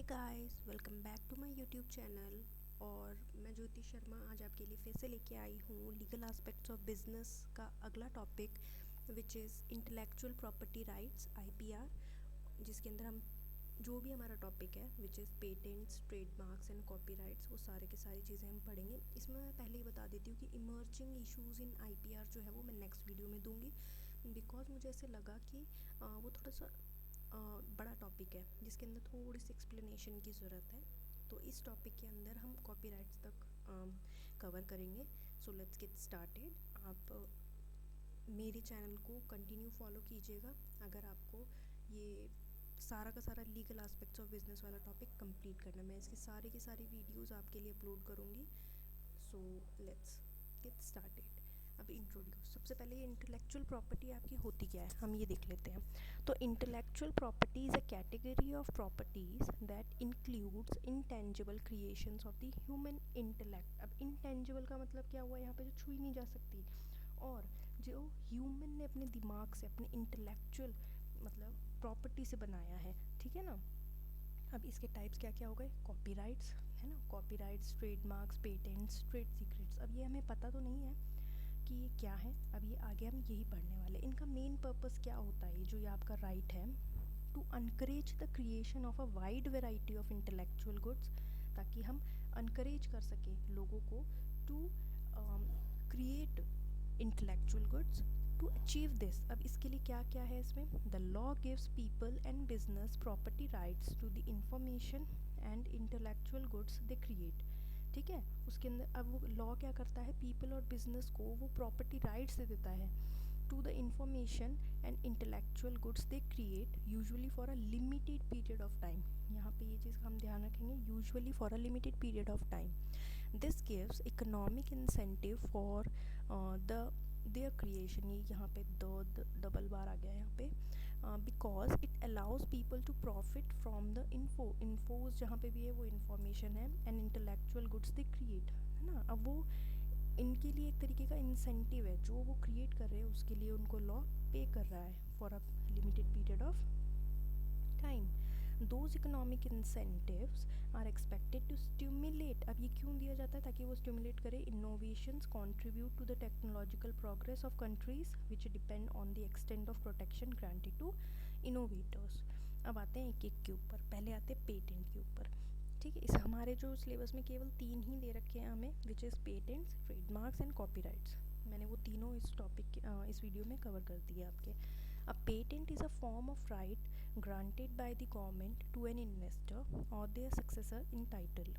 Hey guys, welcome back to my YouTube channel. और मैं ज्योति शर्मा आज आपके लिए फिर से लेके आई हूँ लीगल एस्पेक्ट्स ऑफ बिजनेस का अगला topic, which is intellectual property rights IPR, जिसके अंदर हम जो भी हमारा टॉपिक है which is patents, trademarks and copyrights, वो सारे की सारी चीज़ें हम पढ़ेंगे। इसमें मैं पहले ही बता देती हूँ कि इमर्जिंग इश्यूज़ इन आईपीआर जो है वो मैं नेक्स्ट वीडियो में दूँगी, बिकॉज मुझे ऐसे लगा कि वो थोड़ा सा बड़ा टॉपिक है जिसके अंदर थोड़ी सी एक्सप्लेनेशन की ज़रूरत है। तो इस टॉपिक के अंदर हम कॉपीराइट्स तक कवर करेंगे। So let's get started. आप मेरे चैनल को कंटिन्यू फॉलो कीजिएगा अगर आपको ये सारा का सारा लीगल एस्पेक्ट्स ऑफ बिजनेस वाला टॉपिक कंप्लीट करना है। मैं इसकी सारी की सारी वीडियोस आपके लिए अपलोड करूँगी। So let's get started. अब इंट्रोड्यूस, सबसे पहले ये इंटेलेक्चुअल प्रॉपर्टी आपकी होती क्या है हम ये देख लेते हैं। तो intellectual property is a category of properties that includes intangible creations of the human intellect. अब इंटेंजिबल का मतलब क्या हुआ, यहाँ पे जो छुई नहीं जा सकती और जो ह्यूमन ने अपने दिमाग से, अपने इंटेलेक्चुअल मतलब प्रॉपर्टी से बनाया है, ठीक है ना। अब इसके टाइप्स क्या क्या हो गए, कॉपीराइट्स है ना, copyrights, trademarks, patents, trade secrets. अब ये हमें पता तो नहीं है कि ये क्या है, अब ये आगे हम यही पढ़ने वाले। इनका मेन पर्पस क्या होता है, जो ये आपका राइट है, to encourage the creation of a wide variety of intellectual goods, ताकि हम अनकरेज कर सकें लोगों को to create intellectual goods to achieve this. अब इसके लिए क्या क्या है इसमें, the law gives people and business property rights to the information and intellectual goods they create. ठीक है, उसके अंदर अब वो लॉ क्या करता है, पीपल और बिजनेस को वो प्रॉपर्टी राइट्स दे देता है to the information and intellectual goods they create, usually for a limited period of time. यहाँ पे ये चीज़ हम ध्यान रखेंगे, usually for a limited period of time. This gives economic incentive for the their creation. ये यहाँ पे द डबल बार आ गया यहाँ पे, because it allows people to profit from the infos जहाँ पे भी है वो इन्फॉर्मेशन है, and intellectual goods they create, है ना। अब वो इनके लिए एक तरीके का इंसेंटिव है, जो वो क्रिएट कर रहे हैं उसके लिए उनको लॉ पे कर रहा है for a limited period of time. Those economic incentives are expected to stimulate, अब ये क्यों दिया जाता है, ताकि वो स्टिमुलेट करे innovations, contribute to the technological progress of countries which depend on the extent of protection granted to innovators। अब आते हैं एक एक के ऊपर, पहले आते हैं पेटेंट के ऊपर। ठीक है, इस हमारे जो सिलेबस में केवल 3 ही दे रखे हैं हमें, which is patents, trademarks and copyrights. मैंने वो तीनों इस टॉपिक इस वीडियो में कवर कर दिया आपके। अब patent is a form of right granted by the government to an investor or their successor in title।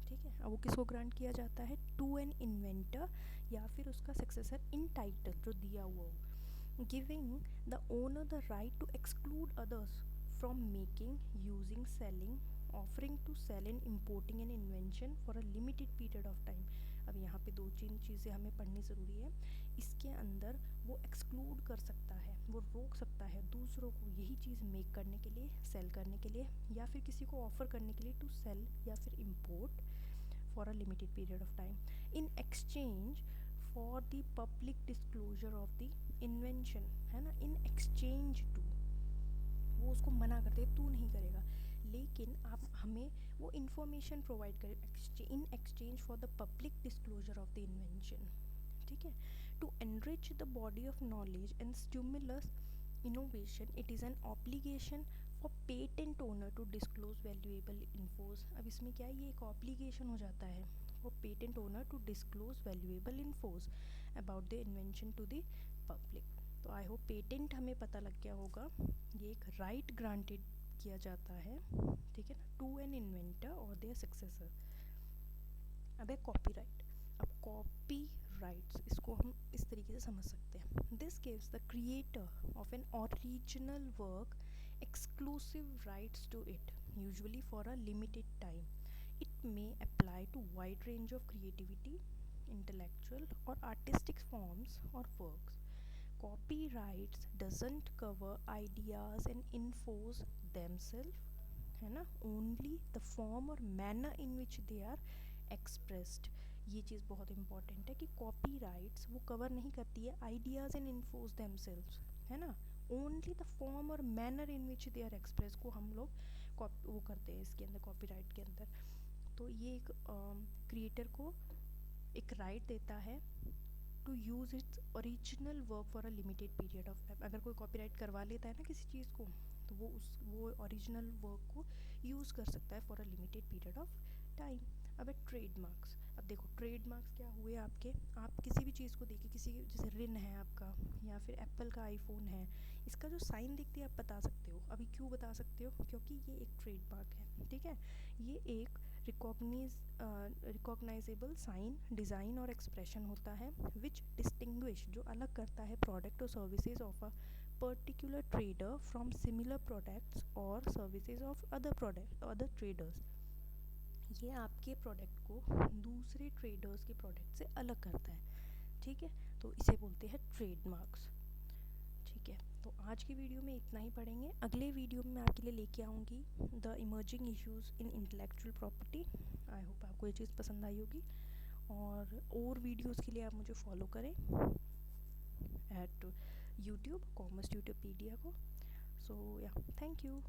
ठीक है, अब वो किसको ग्रांट किया जाता है, टू एन इन्वेंटर या फिर उसका सक्सेसर इन टाइटल जो दिया हुआ हो, giving the owner the right to exclude others from making, using, selling, offering to sell and importing an invention for a limited period of time. अब यहाँ पे 2-3 चीज़ें हमें पढ़नी ज़रूरी है। इसके अंदर वो एक्सक्लूड कर सकता है, वो रोक सकता है दूसरों को यही चीज़ मेक करने के लिए, सेल करने के लिए, या फिर किसी को ऑफर करने के लिए, टू सेल या फिर import for a limited period of time in exchange for the public disclosure of the invention, है ना। इन एक्सचेंज टू, वो उसको मना करते हैं, तू नहीं करेगा, लेकिन आप हमें वो इन्फॉर्मेशन प्रोवाइड करें in exchange for the public disclosure of the invention. ठीक है, to enrich the body of knowledge and stimulus innovation, it is an obligation for patent owner to disclose valuable infos. अब इसमें क्या है, ये एक obligation हो जाता है for patent owner to disclose valuable infos about the invention to the public. तो आई होप पेटेंट हमें पता लग गया होगा, ये एक राइट ग्रांटेड किया जाता है, ठीक है ना, टू एन इन्वेंटर और देयर सक्सेसर। अब है कॉपीराइट। अब कॉपी राइट्स, इसको हम इस तरीके से समझ सकते हैं, this gives the creator of an original work exclusive rights to it, usually for a limited time. It may apply to wide range of creativity, intellectual और आर्टिस्टिक फॉर्म्स और works. Copyrights doesn't cover ideas and infos themselves, है ना, only the form और manner in which they are expressed। ये चीज़ बहुत important है कि copyrights वो कवर नहीं करती है आइडियाज़ एंड इन्फोज देमसेल्व्स, है ना, ओनली द फॉर्म और manner in which they are express को हम लोग वो करते हैं इसके अंदर, कॉपीराइट के अंदर। तो ये एक क्रिएटर को एक राइट देता है to use its original work for a limited period of time. अगर कोई कॉपीराइट करवा लेता है ना किसी चीज़ को, तो वो ओरिजिनल वर्क को यूज़ कर सकता है for a limited period of time. अब है ट्रेडमार्क्स। अब देखो ट्रेडमार्क्स क्या हुए आपके, आप किसी भी चीज़ को देखिए, किसी जैसे रिन है आपका या फिर एप्पल का आईफोन है, इसका जो साइन देखते हैं आप बता सकते हो। अभी क्यों बता सकते हो? क्योंकि ये एक ट्रेडमार्क है, ठीक है। ये एक रिकॉग्नाइजेबल साइन, डिज़ाइन और एक्सप्रेशन होता है विच डिस्टिंग्विश, जो अलग करता है प्रोडक्ट और services of a particular trader from similar products और सर्विसेज ऑफ अदर ट्रेडर्स। ये आपके प्रोडक्ट को दूसरे ट्रेडर्स के प्रोडक्ट से अलग करता है, ठीक है। तो इसे बोलते हैं ट्रेडमार्क्स, ठीक है। तो आज की वीडियो में इतना ही पढ़ेंगे। अगले वीडियो में मैं आपके लिए लेके आऊँगी the emerging issues in intellectual property. I hope आपको ये चीज़ पसंद आई होगी, और वीडियोस के लिए आप मुझे फॉलो करें एट यूट्यूब, कॉमर्स ट्यूटोपीडिया को। सो या, थैंक यू।